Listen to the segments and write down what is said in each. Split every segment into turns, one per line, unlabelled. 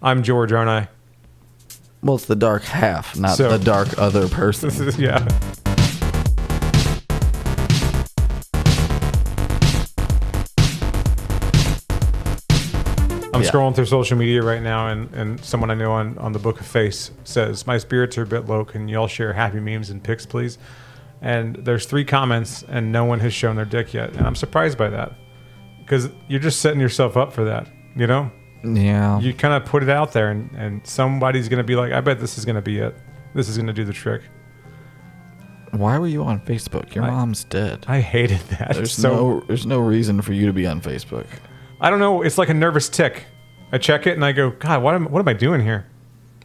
I'm George, aren't I?
Well, it's the dark half, not the dark other person.
Yeah. I'm scrolling through social media right now, and someone I know on the Book of Face says, "My spirits are a bit low. Can y'all share happy memes and pics, please?" And there's 3 comments, and no one has shown their dick yet. And I'm surprised by that, because you're just setting yourself up for that, you know?
Yeah.
You kind of put it out there, and somebody's going to be like, I bet this is going to be it. This is going to do the trick.
Why were you on Facebook? Your mom's dead.
I hated that.
There's no reason for you to be on Facebook.
I don't know. It's like a nervous tick. I check it and I go, God, what am I doing here?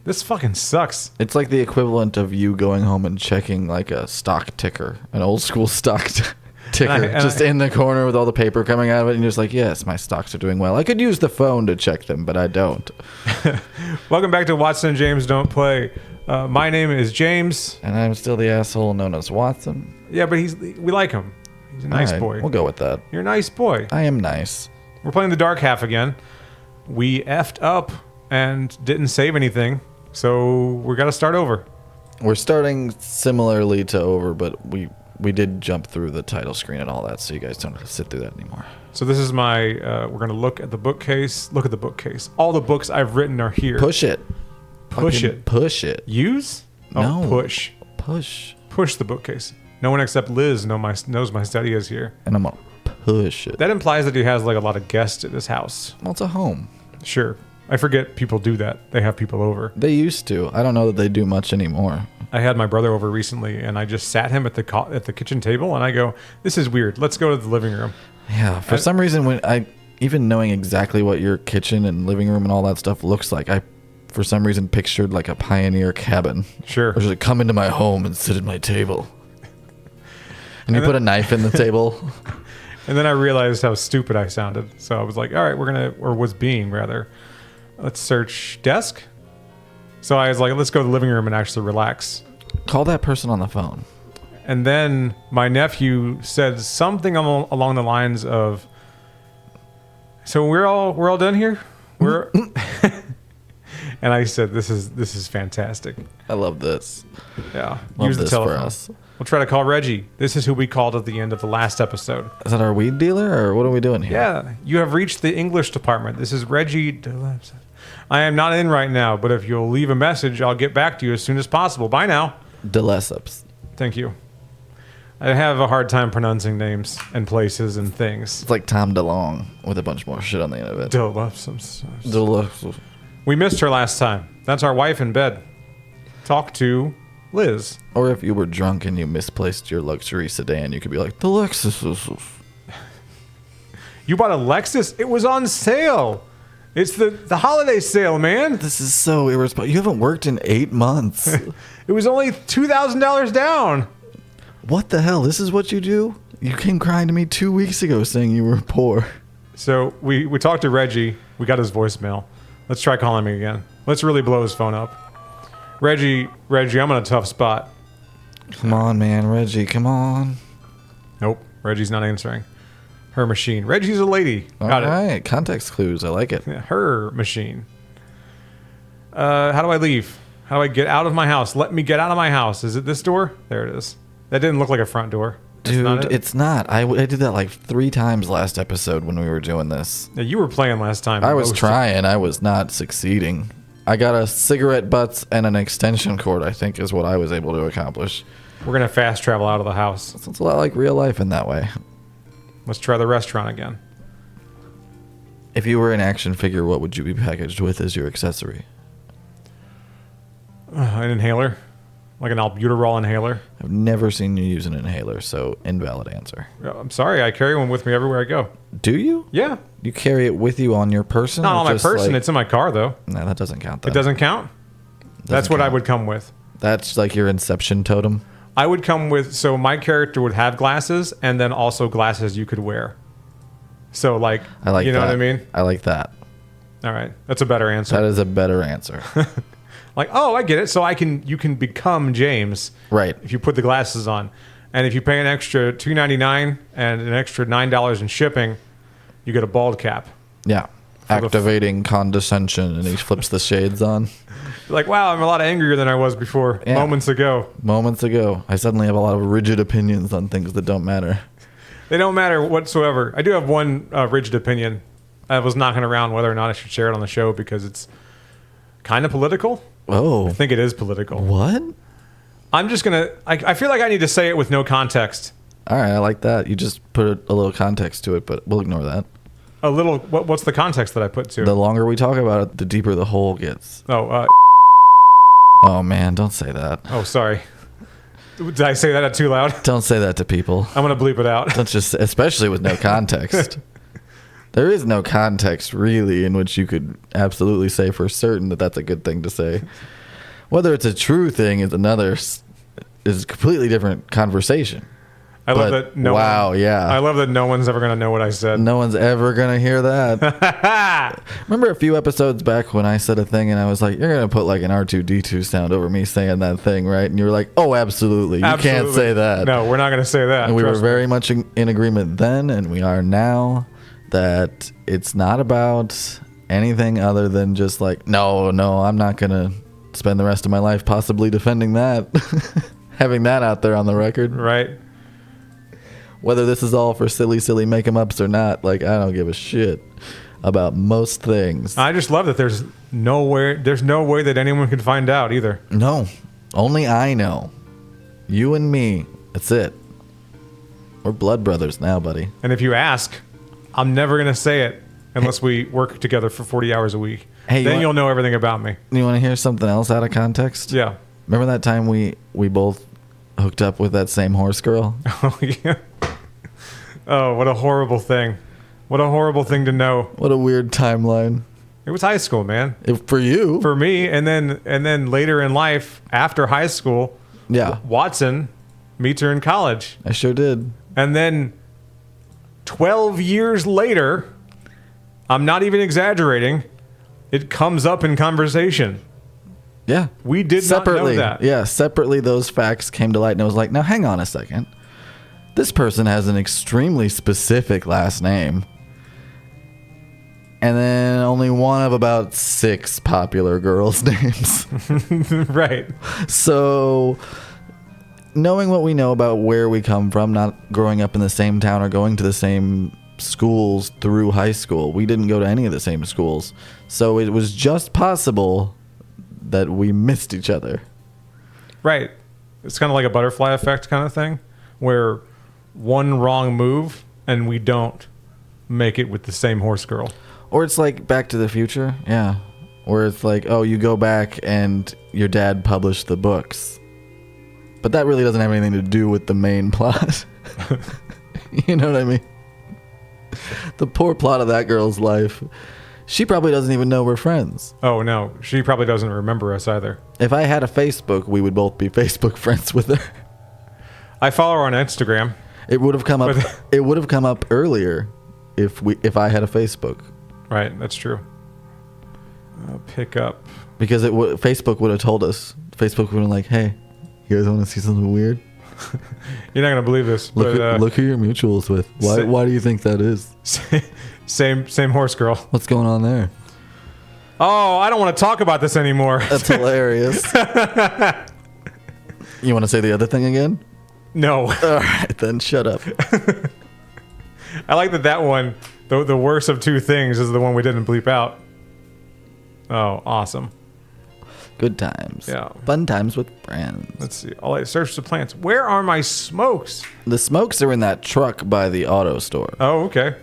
This fucking sucks.
It's like the equivalent of you going home and checking like a stock ticker, an old school stock ticker, in the corner with all the paper coming out of it, and you're just like, yes, my stocks are doing well. I could use the phone to check them, but I don't.
Welcome back to Watson and James Don't Play. My name is James.
And I'm still the asshole known as Watson.
Yeah, but we like him. He's a nice boy.
We'll go with that.
You're a nice boy.
I am nice.
We're playing the dark half again. We effed up and didn't save anything, so we got to start over.
We're starting similarly to over, but we did jump through the title screen and all that, so you guys don't have to sit through that anymore.
So this is my, we're going to look at the bookcase. Look at the bookcase. All the books I've written are here.
Push it.
Push it.
Push it.
Use?
No.
Oh, push.
Push.
Push the bookcase. No one except Liz knows my study is here.
And I'm going to push it.
That implies that he has like a lot of guests at his house.
Well, it's a home.
Sure. I forget people do that. They have people over.
They used to. I don't know that they do much anymore.
I had my brother over recently, and I just sat him at the kitchen table, and I go, "This is weird. Let's go to the living room."
Yeah. For some reason, even knowing exactly what your kitchen and living room and all that stuff looks like, I for some reason pictured like a pioneer cabin.
Sure.
Or just like, come into my home and sit at my table. And you put a knife in the table.
And then I realized how stupid I sounded. So I was like, all right, was being rather. Let's search desk. So I was like, let's go to the living room and actually relax.
Call that person on the phone.
And then my nephew said something along the lines of, so we're all done here? And I said, this is fantastic.
I love this.
Yeah.
Love
Use the
this
telephone.
for us.
We'll try to call Reggie. This is who we called at the end of the last episode.
Is that our weed dealer, or what are we doing here?
Yeah. You have reached the English department. This is Reggie. I am not in right now, but if you'll leave a message, I'll get back to you as soon as possible. Bye now.
DeLesseps.
Thank you. I have a hard time pronouncing names and places and things.
It's like Tom DeLong with a bunch more shit on the end of it.
DeLesseps. We missed her last time. That's our wife in bed. Talk to Liz.
Or if you were drunk and you misplaced your luxury sedan, you could be like, the Lexus.
You bought a Lexus? It was on sale. It's the holiday sale, man.
This is so irresponsible. You haven't worked in 8 months.
It was only $2,000 down.
What the hell? This is what you do? You came crying to me 2 weeks ago saying you were poor.
So we talked to Reggie. We got his voicemail. Let's try calling him again. Let's really blow his phone up. Reggie, I'm in a tough spot.
Come on, man. Reggie, come on.
Nope. Reggie's not answering. Her machine. Reggie's a lady.
Got it. Context clues. I like it.
Yeah, her machine. How do I leave? How do I get out of my house? Let me get out of my house. Is it this door? There it is. That didn't look like a front door.
Dude, it's not. I did that like 3 times last episode when we were doing this.
Yeah, you were playing last time.
I was trying. I was not succeeding. I got a cigarette butts and an extension cord, I think, is what I was able to accomplish.
We're going to fast travel out of the house.
It's a lot like real life in that way.
Let's try the restaurant again.
If you were an action figure, what would you be packaged with as your accessory?
An inhaler. Like an albuterol inhaler.
I've never seen you use an inhaler, so invalid answer.
I'm sorry. I carry one with me everywhere I go.
Do you?
Yeah.
You carry it with you on your person?
Not on my person. It's in my car, though.
No, that doesn't count, though.
It doesn't count? That's what I would come with.
That's like your Inception totem?
I would come with... So my character would have glasses and then also glasses you could wear. So, like...
I like
you know
that.
what I mean?
I like that.
All right. That's a better answer.
That is a better answer.
Like, oh, I get it. So you can become James,
right?
If you put the glasses on, and if you pay an extra $2.99 and an extra $9 in shipping, you get a bald cap.
Yeah, activating condescension, and he flips the shades on.
Like, wow, I'm a lot angrier than I was before. Yeah. Moments ago,
I suddenly have a lot of rigid opinions on things that don't matter.
They don't matter whatsoever. I do have one rigid opinion. I was knocking around whether or not I should share it on the show because it's kind of political.
Oh,
I think it is political.
What?
I'm just gonna. I feel like I need to say it with no context.
All right, I like that. You just put a little context to it, but we'll ignore that.
A little. What's the context that I put to it?
The longer we talk about it, the deeper the hole gets.
Oh.
Oh man, don't say that.
Oh, sorry. Did I say that too loud?
Don't say that to people.
I'm gonna bleep it out.
Don't just, especially with no context. There is no context really in which you could absolutely say for certain that that's a good thing to say. Whether it's a true thing is a completely different conversation.
I love that. I love that no one's ever gonna know what I said.
No one's ever gonna hear that. Remember a few episodes back when I said a thing and I was like, "You're gonna put like an R2D2 sound over me saying that thing, right?" And you were like, "Oh, absolutely. You can't say that."
No, we're not gonna say that.
And we were very much in agreement then, and we are now, that it's not about anything other than just like, no, I'm not gonna spend the rest of my life possibly defending that, having that out there on the record,
right?
Whether this is all for silly make 'em ups or not, like, I don't give a shit about most things.
I just love that there's no way that anyone can find out either.
No, only I know. You and me. That's it. We're blood brothers now, buddy.
And if you ask, I'm never gonna say it unless we work together for 40 hours a week. Hey, then you'll know everything about me.
You want to hear something else out of context?
Yeah.
Remember that time we both hooked up with that same horse girl?
Oh yeah. Oh, what a horrible thing. What a horrible thing to know.
What a weird timeline.
It was high school, man.
For you.
For me, and then later in life, after high school,
yeah,
Watson meets her in college.
I sure did.
And then 12 years later, I'm not even exaggerating, it comes up in conversation.
Yeah.
We did separately, not know that.
Yeah, separately those facts came to light, and I was like, now hang on a second. This person has an extremely specific last name. And then only one of about 6 popular girls' names.
Right.
So, knowing what we know about where we come from, not growing up in the same town or going to the same schools through high school. We didn't go to any of the same schools. So it was just possible that we missed each other.
Right. It's kind of like a butterfly effect kind of thing, where one wrong move and we don't make it with the same horse girl.
Or it's like Back to the Future. Yeah. Where it's like, oh, you go back and your dad published the books. But that really doesn't have anything to do with the main plot. You know what I mean? The poor plot of that girl's life. She probably doesn't even know we're friends.
Oh, no. She probably doesn't remember us either.
If I had a Facebook, we would both be Facebook friends with her.
I follow her on Instagram.
It would have come up. It would have come up earlier if I had a Facebook. Right,
that's true. Pick up.
Because Facebook would have told us. Facebook would have been like, hey, you guys want to see something weird?
You're not going to believe this.
Look who your mutual's with. Why do you think that is?
Same horse girl.
What's going on there?
Oh, I don't want to talk about this anymore.
That's hilarious. You want to say the other thing again?
No.
All right, then shut up.
I like that one, the worst of two things, is the one we didn't bleep out. Oh, awesome.
Good times.
Yeah.
Fun times with friends.
Let's see. All I search the plants. Where are my smokes?
The smokes are in that truck by the auto store.
Oh, okay.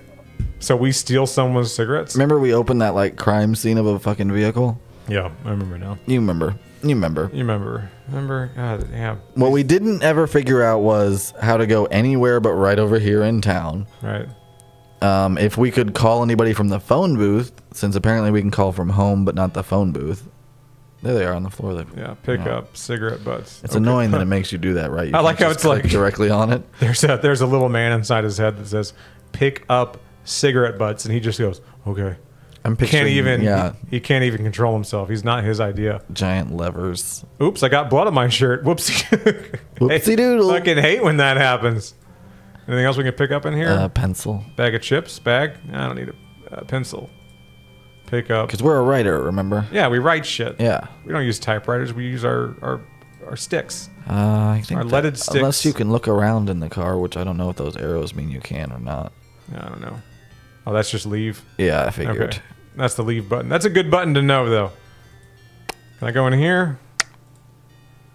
So we steal someone's cigarettes?
Remember we opened that like crime scene of a fucking vehicle?
Yeah, I remember now.
You remember.
Remember. God, yeah.
What we didn't ever figure out was how to go anywhere but right over here in town.
Right.
If we could call anybody from the phone booth, since apparently we can call from home but not the phone booth. There they are on the floor.
Pick up cigarette butts.
It's annoying that it makes you do that, right?
I like how it's like
directly on it.
There's a little man inside his head that says, "Pick up cigarette butts," and he just goes, "Okay."
I'm picturing,
he can't even control himself. He's not his idea.
Giant levers.
Oops, I got blood on my shirt. Whoopsie.
Whoopsie doodle.
I fucking hate when that happens. Anything else we can pick up in here?
Pencil.
Bag of chips. Bag. I don't need a pencil. pick up.
Because we're a writer, remember?
Yeah, we write shit.
Yeah.
We don't use typewriters. We use our sticks.
I think
our leaded sticks.
Unless you can look around in the car, which I don't know if those arrows mean you can or not.
Yeah, I don't know. Oh, that's just leave?
Yeah, I figured.
Okay. That's the leave button. That's a good button to know, though. Can I go in here?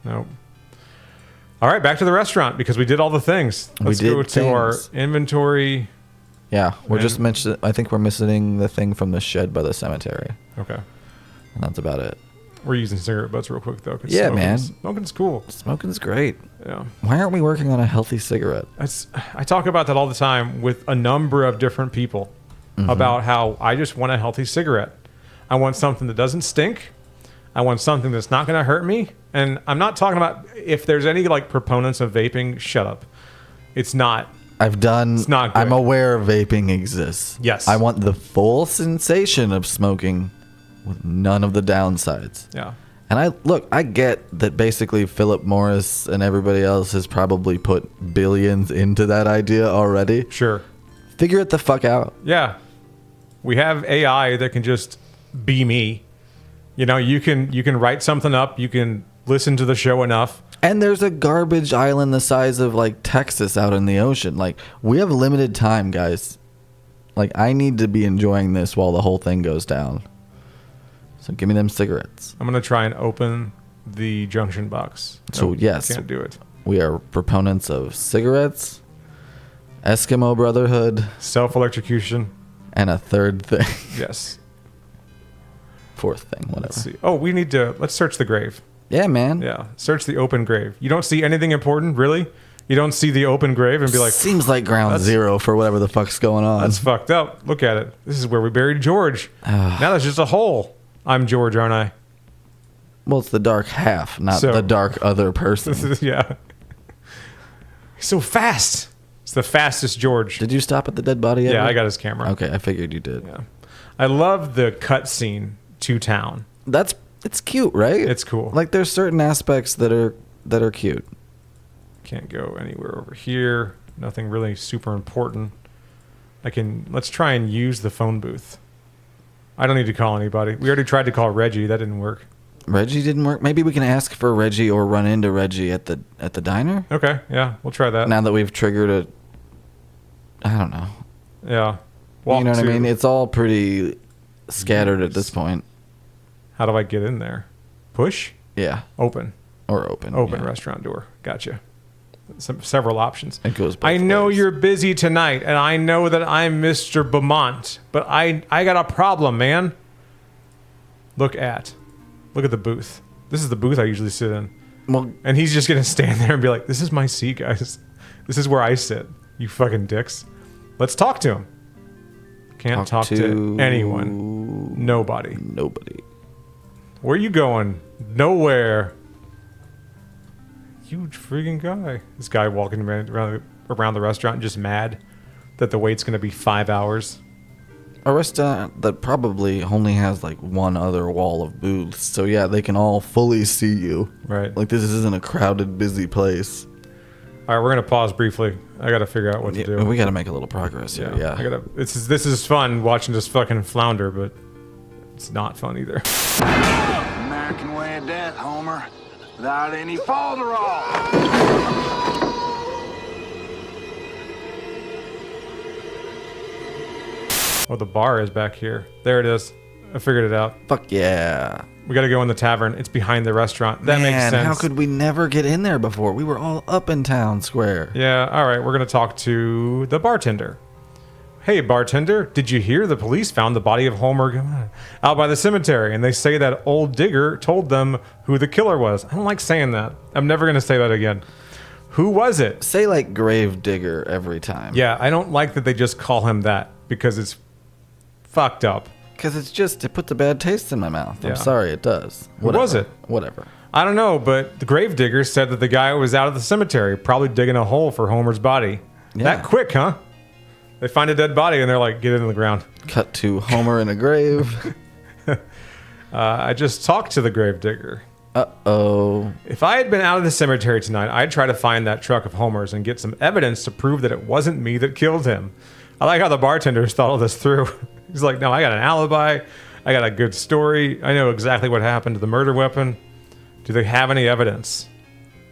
Nope. All right, back to the restaurant because we did all the things. Let's go to our inventory.
Yeah, we're just mentioning. I think we're missing the thing from the shed by the cemetery.
Okay.
And that's about it.
We're using cigarette butts real quick, though.
Yeah, man.
Smoking's cool.
Smoking's great.
Yeah.
Why aren't we working on a healthy cigarette?
I talk about that all the time with a number of different people about how I just want a healthy cigarette. I want something that doesn't stink. I want something that's not going to hurt me. And I'm not talking about if there's any like proponents of vaping, shut up. It's not. It's not good.
I'm aware vaping exists.
Yes.
I want the full sensation of smoking with none of the downsides.
Yeah.
And I get that basically Philip Morris and everybody else has probably put billions into that idea already.
Sure.
Figure it the fuck out.
Yeah. We have AI that can just be me. You know, you can write something up, you can listen to the show enough.
And there's a garbage island the size of like Texas out in the ocean. Like, we have limited time, guys. Like, I need to be enjoying this while the whole thing goes down. So give me them cigarettes.
I'm going to try and open the junction box.
So,
nope,
yes.
Can't do it.
We are proponents of cigarettes, Eskimo Brotherhood,
self-electrocution,
and a third thing.
Yes.
Fourth thing, whatever.
Let's see. Oh, let's search the grave.
Yeah, man.
Yeah. Search the open grave. You don't see anything important, really? You don't see the open grave and be like...
Seems like ground zero for whatever the fuck's going on.
That's fucked up. Look at it. This is where we buried George. Now there's just a hole. I'm George, aren't I?
Well, it's the dark half, not the dark other person.
Yeah. He's so fast. It's the fastest George.
Did you stop at the dead body ever?
Yeah, I got his camera.
Okay, I figured you did.
Yeah. I love the cut scene to town.
It's cute, right?
It's cool.
Like, there's certain aspects that are cute.
Can't go anywhere over here. Nothing really super important. Let's try and use the phone booth. I don't need to call anybody. We already tried to call Reggie. That didn't work.
Reggie didn't work? Maybe we can ask for Reggie or run into Reggie at the diner?
Okay, yeah, we'll try that.
Now that we've triggered I don't know.
Yeah.
You know what I mean? It's all pretty scattered at this point.
How do I get in there? Push?
Yeah.
Open.
Or open.
Open
yeah.
Restaurant door. Gotcha. Several options.
It goes both
I know
ways.
you're busy tonight, and I know that I'm Mr. Beaumont, but I got a problem, man. Look at the booth. This is the booth I usually sit in.
Well,
and he's just going to stand there and be like, this is my seat, guys. This is where I sit, you fucking dicks. Let's talk to him. Can't talk to anyone. Nobody. Where you going? Nowhere. Huge freaking guy. This guy walking around the restaurant just mad that the wait's going to be 5 hours.
A restaurant that probably only has like one other wall of booths. So yeah, they can all fully see you.
Right.
Like, this isn't a crowded, busy place.
All right, we're going to pause briefly. I got to figure out what to do.
We got to make a little progress here. Yeah.
This is fun watching this fucking flounder, but it's not fun either.
American way of death, Homer. Without any falderall.
Oh, the bar is back here. There it is. I figured it out.
Fuck yeah.
We got to go in the tavern. It's behind the restaurant. That makes sense.
How could we never get in there before? We were all up in town square.
Yeah, all right. We're going to talk to the bartender. Hey, bartender, did you hear the police found the body of Homer out by the cemetery? And they say that old digger told them who the killer was. I don't like saying that. I'm never going to say that again. Who was it?
Say like grave digger every time.
Yeah, I don't like that they just call him that because it's fucked up.
Because it puts a bad taste in my mouth.
Yeah.
I'm sorry, it does.
Who was it?
Whatever.
I don't know, but the grave digger said that the guy was out of the cemetery, probably digging a hole for Homer's body.
Yeah.
That quick, huh? They find a dead body and they're like, get it in the ground.
Cut to Homer in a grave.
I just talked to the grave digger.
Uh-oh.
If I had been out of the cemetery tonight, I'd try to find that truck of Homer's and get some evidence to prove that it wasn't me that killed him. I like how the bartender's thought all this through. He's like, no, I got an alibi. I got a good story. I know exactly what happened to the murder weapon. Do they have any evidence?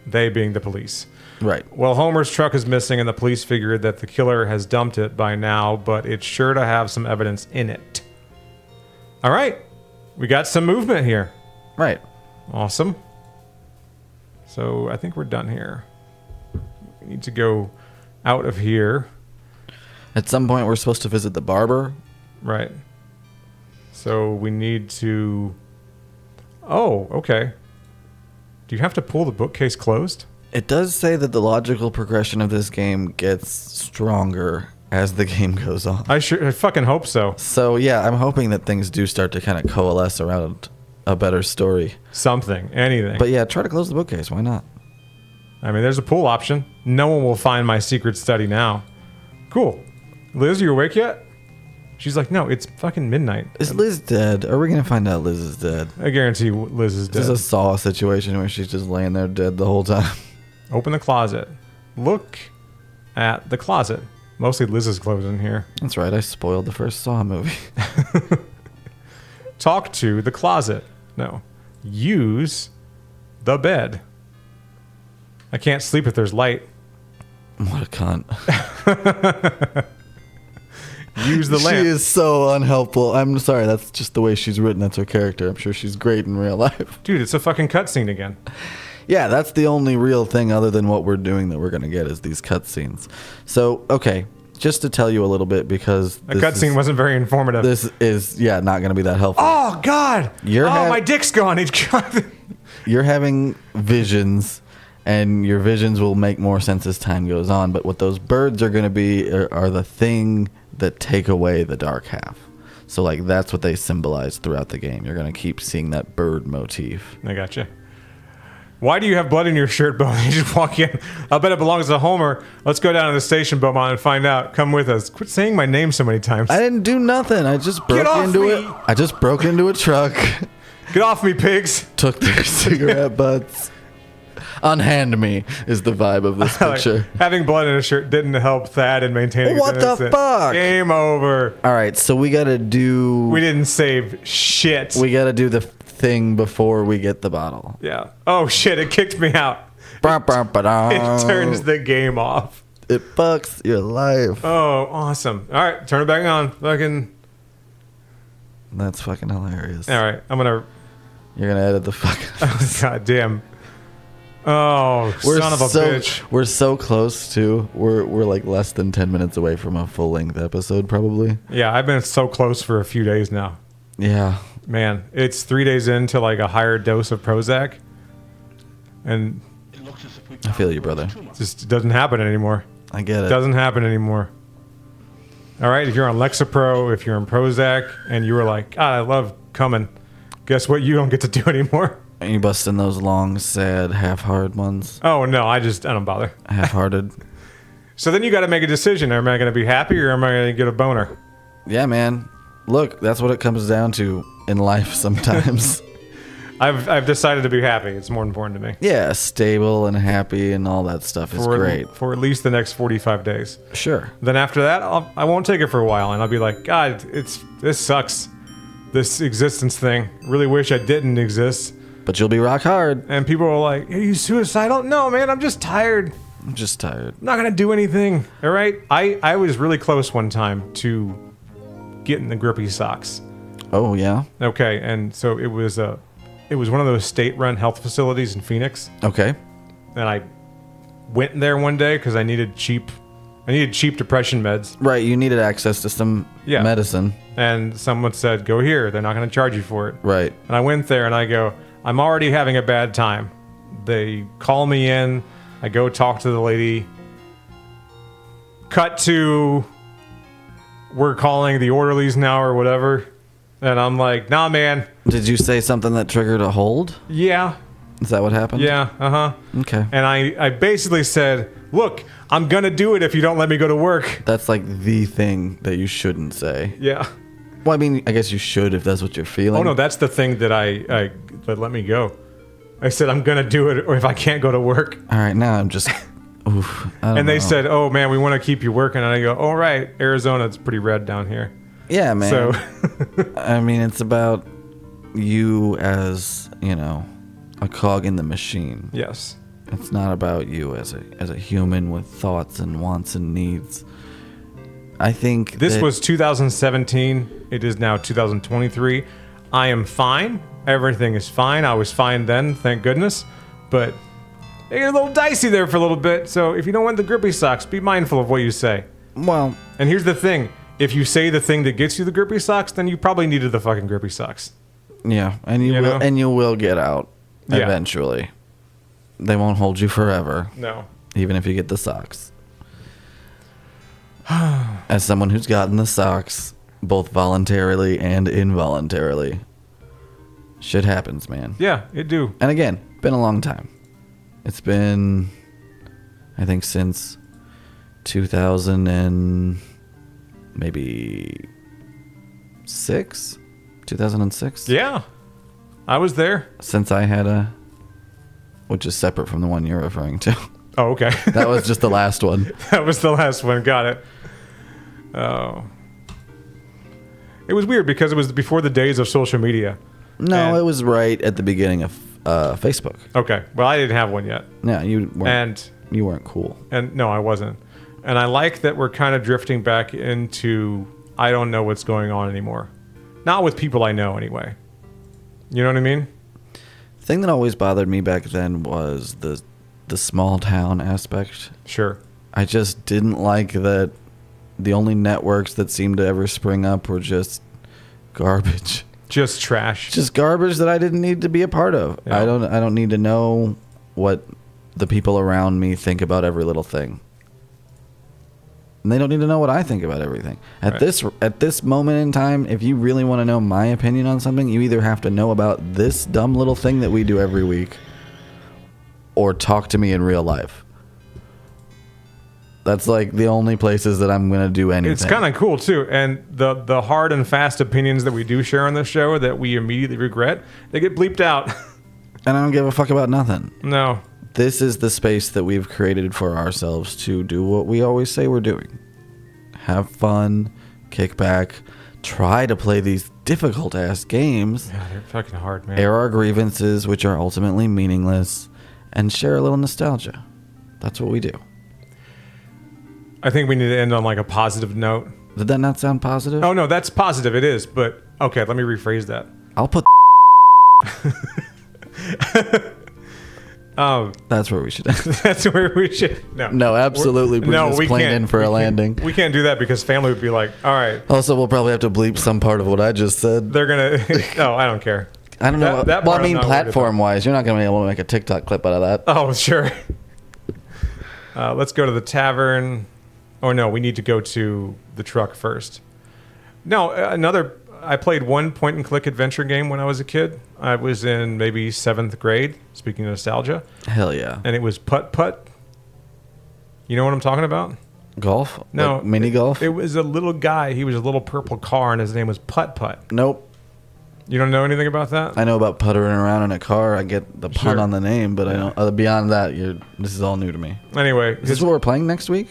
They being the police.
Right.
Well, Homer's truck is missing, and the police figured that the killer has dumped it by now, but it's sure to have some evidence in it. All right. We got some movement here.
Right.
Awesome. So I think we're done here. We need to go out of here.
At some point, we're supposed to visit the barber.
Right. So we need to... Oh, okay. Do you have to pull the bookcase closed?
It does say that the logical progression of this game gets stronger as the game goes on.
I fucking hope so.
So, yeah, I'm hoping that things do start to kind of coalesce around a better story.
Something. Anything.
But, yeah, try to close the bookcase. Why not?
I mean, there's a pull option. No one will find my secret study now. Cool. Liz, you awake yet? She's like, no, it's fucking midnight.
Is Liz dead? Are we going to find out Liz is dead?
I guarantee you Liz is dead.
This is a Saw situation where she's just laying there dead the whole time.
Open the closet. Look at the closet. Mostly Liz's clothes in here.
That's right. I spoiled the first Saw movie.
Talk to the closet. No. Use the bed. I can't sleep if there's light.
What a cunt.
Use the lamp.
She is so unhelpful. I'm sorry. That's just the way she's written. That's her character. I'm sure she's great in real life.
Dude, it's a fucking cutscene again.
Yeah, that's the only real thing other than what we're doing that we're going to get is these cutscenes. So, okay, just to tell you a little bit because...
The cutscene wasn't very informative.
This is, not going to be that helpful.
Oh, God! My dick's gone. It's gone.
You're having visions, and your visions will make more sense as time goes on, but what those birds are going to be are the thing that take away the dark half. So, like, that's what they symbolize throughout the game. You're going to keep seeing that bird motif.
I gotcha. Why do you have blood in your shirt, Beaumont? You just walk in. I'll bet it belongs to Homer. Let's go down to the station, Beaumont, and find out. Come with us. Quit saying my name so many times.
I didn't do nothing. I just broke into it. I just broke into a truck.
Get off me, pigs.
Took their cigarette butts. Unhand me is the vibe of this picture.
Having blood in a shirt didn't help Thad in maintaining his innocence.
What the fuck?
Game over.
All right, so we got to do...
We didn't save shit.
We got to do the thing before we get the bottle.
Yeah. Oh, shit, it kicked me out. It turns the game off.
It fucks your life.
Oh, awesome. All right, turn it back on. Fucking...
That's fucking hilarious.
All right, I'm going to...
You're going to edit the fuck...
Oh, God damn. Oh, son of a bitch.
We're so close to... We're like less than 10 minutes away from a full-length episode, probably.
Yeah, I've been so close for a few days now.
Yeah.
Man, it's 3 days into like a higher dose of Prozac. And...
I feel you, brother.
It just doesn't happen anymore.
I get it.
Doesn't happen anymore. All right, if you're on Lexapro, if you're on Prozac, and you were like, God, I love coming, guess what? You don't get to do anymore.
Are you busting those long, sad, half-hard ones?
Oh, no, I don't bother.
Half-hearted.
So then you got to make a decision. Am I going to be happy or am I going to get a boner?
Yeah, man. Look, that's what it comes down to in life sometimes.
I've decided to be happy. It's more important to me.
Yeah, stable and happy and all that stuff is great.
For at least the next 45 days.
Sure.
Then after that, I won't take it for a while, and I'll be like, God, this sucks. This existence thing. Really wish I didn't exist.
But you'll be rock hard.
And people are like, are you suicidal? No, man, I'm just tired.
I'm just tired.
I'm not going to do anything. All right? I was really close one time to getting the grippy socks.
Oh, yeah?
Okay, and so it was one of those state-run health facilities in Phoenix.
Okay.
And I went there one day because I needed cheap depression meds.
Right, you needed access to some medicine.
And someone said, go here. They're not going to charge you for it.
Right.
And I went there and I go, I'm already having a bad time. They call me in. I go talk to the lady. Cut to, we're calling the orderlies now or whatever. And I'm like, nah, man.
Did you say something that triggered a hold?
Yeah.
Is that what happened?
Yeah, uh-huh.
Okay.
And I basically said, look, I'm going to do it if you don't let me go to work.
That's like the thing that you shouldn't say.
Yeah.
Well, I mean, I guess you should if that's what you're feeling.
Oh, no, that's the thing that that let me go. I said, I'm going to do it or if I can't go to work.
All right, now I'm just... Oof,
and they said, oh, man, we want to keep you working. And I go, all right, Arizona, it's pretty red down here.
Yeah, man.
So,
I mean, it's about you as, a cog in the machine.
yes.
It's not about you as a human with thoughts and wants and needs. I think
This was 2017. It is now 2023. I am fine. Everything is fine. I was fine then, thank goodness. But they get a little dicey there for a little bit. So if you don't want the grippy socks, be mindful of what you say.
Well,
And here's the thing. If you say the thing that gets you the grippy socks, then you probably needed the fucking grippy socks.
yeah, and you will get out eventually. They won't hold you forever.
No.
Even if you get the socks. As someone who's gotten the socks, both voluntarily and involuntarily, shit happens, man.
Yeah, it do.
And again, been a long time. It's been, I think, since 2000 and maybe 2006.
Yeah. I was there.
Since I had which is separate from the one you're referring to.
Oh, okay.
That was just the last one.
That was the last one. Got it. Oh. It was weird because it was before the days of social media.
No, it was right at the beginning of Facebook.
Okay. Well, I didn't have one yet.
Yeah, you weren't cool.
And no, I wasn't. And I like that we're kind of drifting back into I don't know what's going on anymore. Not with people I know anyway. You know what I mean?
The thing that always bothered me back then was the small town aspect.
Sure.
I just didn't like that the only networks that seemed to ever spring up were just garbage.
Just trash.
Just garbage that I didn't need to be a part of.
Yeah.
I don't need to know what the people around me think about every little thing. And they don't need to know what I think about everything. At this moment in time, if you really want to know my opinion on something, you either have to know about this dumb little thing that we do every week or talk to me in real life. That's like the only places that I'm going to do anything.
It's kind of cool too. And the hard and fast opinions that we do share on this show that we immediately regret, they get bleeped out.
And I don't give a fuck about nothing.
No.
This is the space that we've created for ourselves to do what we always say we're doing. Have fun, kick back, try to play these difficult ass games.
Yeah, they're fucking hard, man.
Air our grievances, which are ultimately meaningless, and share a little nostalgia. That's what we do.
I think we need to end on like a positive note.
Did that not sound positive?
Oh no, that's positive. It is, but okay. Let me rephrase that.
I'll put. That's where we should end.
That's where we should.
No, absolutely. Bring this plane in for a landing.
We can't do that because family would be like, all right.
Also, we'll probably have to bleep some part of what I just said.
They're gonna. No, I don't care.
I don't know.
That
Well,
part
I
I'm
mean,
not worried about.
platform-wise, you're not going to be able to make a TikTok clip out of that.
Oh, sure. Let's go to the tavern. Oh no, we need to go to the truck first. No, I played one point-and-click adventure game when I was a kid. I was in maybe 7th grade, speaking of nostalgia.
Hell yeah.
And it was putt-putt. You know what I'm talking about?
Golf?
No.
Like mini golf?
It was a little guy. He was a little purple car, and his name was Putt-Putt.
Nope.
You don't know anything about that?
I know about puttering around in a car. I get the pun
Sure.
on the name, but I don't. Beyond that, this is all new to me.
Anyway.
Is this what we're playing next week?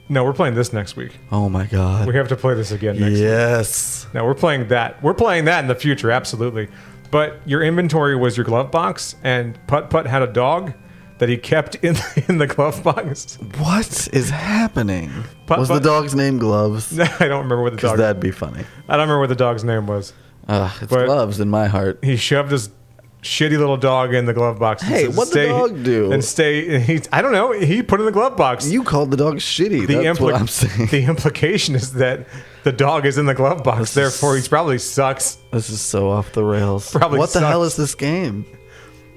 No, we're playing this next week.
Oh my god.
We have to play this again next week.
Yes.
No, we're playing that. We're playing that in the future, absolutely. But your inventory was your glove box, and Putt-Putt had a dog that he kept in the glove box.
What is happening? Was the
Putt-Putt-
dog's name Gloves?
I don't remember what the
Because
dog.
that'd be funny.
I don't remember what the dog's name was.
It's
But-
Gloves in my heart.
He shoved his shitty little dog in the glove box. and
Hey,
said,
what'd the
"Stay-
dog do?"
And stay. I don't know. He put it in the glove box.
You called the dog shitty. That's what I'm saying.
The implication is that the dog is in the glove box.
This is-
Therefore, he probably sucks.
This is so off the rails.
Probably
what the hell
sucks.
is this game?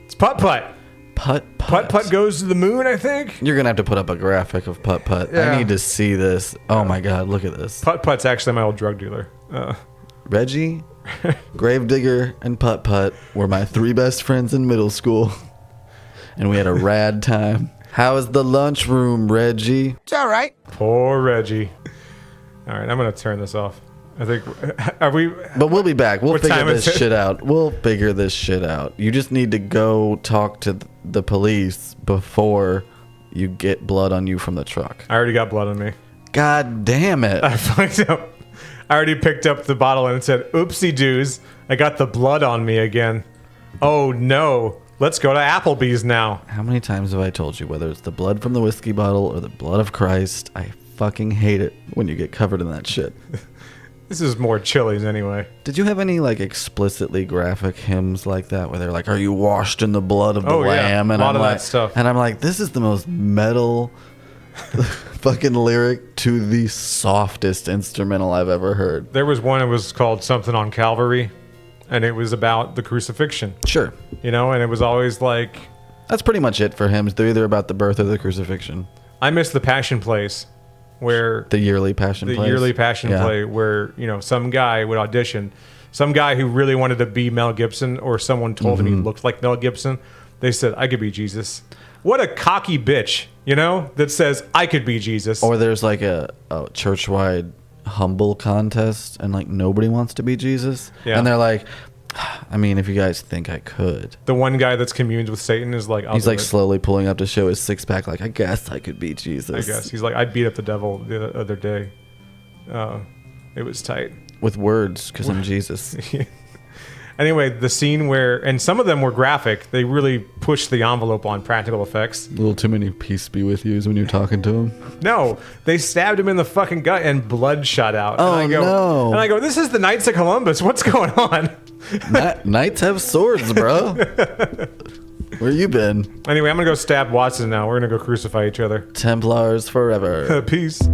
It's Putt-Putt.
Putt-Putt.
Putt-Putt goes to the moon, I think.
You're gonna have to put up a graphic of Putt-Putt.
Yeah.
I need to see this. Oh my god, look at this.
Putt-Putt's actually my old drug dealer.
Reggie, Gravedigger, and Putt-Putt were my 3 best friends in middle school. And we had a rad time. How is the lunchroom, Reggie?
It's all right.
Poor Reggie. All right, I'm going to turn this off. I think, are we?
But we'll be back. We'll
What
figure
time is
this
it?
shit out. We'll figure this shit out. You just need to go talk to the police before you get blood on you from the truck.
I already got blood on me.
God damn it.
I fucked up. I already picked up the bottle and it said, "Oopsie doos, I got the blood on me again. Oh no, let's go to Applebee's now."
How many times have I told you, whether it's the blood from the whiskey bottle or the blood of Christ, I fucking hate it when you get covered in that shit.
This is more Chili's anyway.
Did you have any like explicitly graphic hymns like that where they're like, "Are you washed in the blood of the lamb?" And
a lot of
like,
that stuff.
And I'm like, this is the most metal fucking lyric to the softest instrumental I've ever heard.
There was one, it was called Something on Calvary, and it was about the crucifixion.
Sure.
You know, and it was always like...
That's pretty much it for hymns. They're either about the birth or the crucifixion.
I miss the Passion Plays, where...
The yearly Passion
Play, where, you know, some guy would audition. Some guy who really wanted to be Mel Gibson, or someone told him he looked like Mel Gibson. They said, "I could be Jesus." What a cocky bitch, you know, that says, "I could be Jesus."
Or there's like a church-wide humble contest, and like nobody wants to be Jesus. Yeah. And they're like, I mean, if you guys think I could.
The one guy that's communed with Satan is like,
he's like slowly pulling up to show his six-pack, like, I guess I could be Jesus.
I guess. He's like, I beat up the devil the other day. It was tight.
With words, because I'm Jesus.
Anyway, the scene where, and some of them were graphic, they really pushed the envelope on practical effects.
A little too many peace be with yous when you're talking to him.
No, they stabbed him in the fucking gut and blood shot out.
Oh,
no. And I go, this is the Knights of Columbus. What's going on?
Knights have swords, bro. Where you been?
Anyway, I'm going to go stab Watson now. We're going to go crucify each other.
Templars forever.
Peace.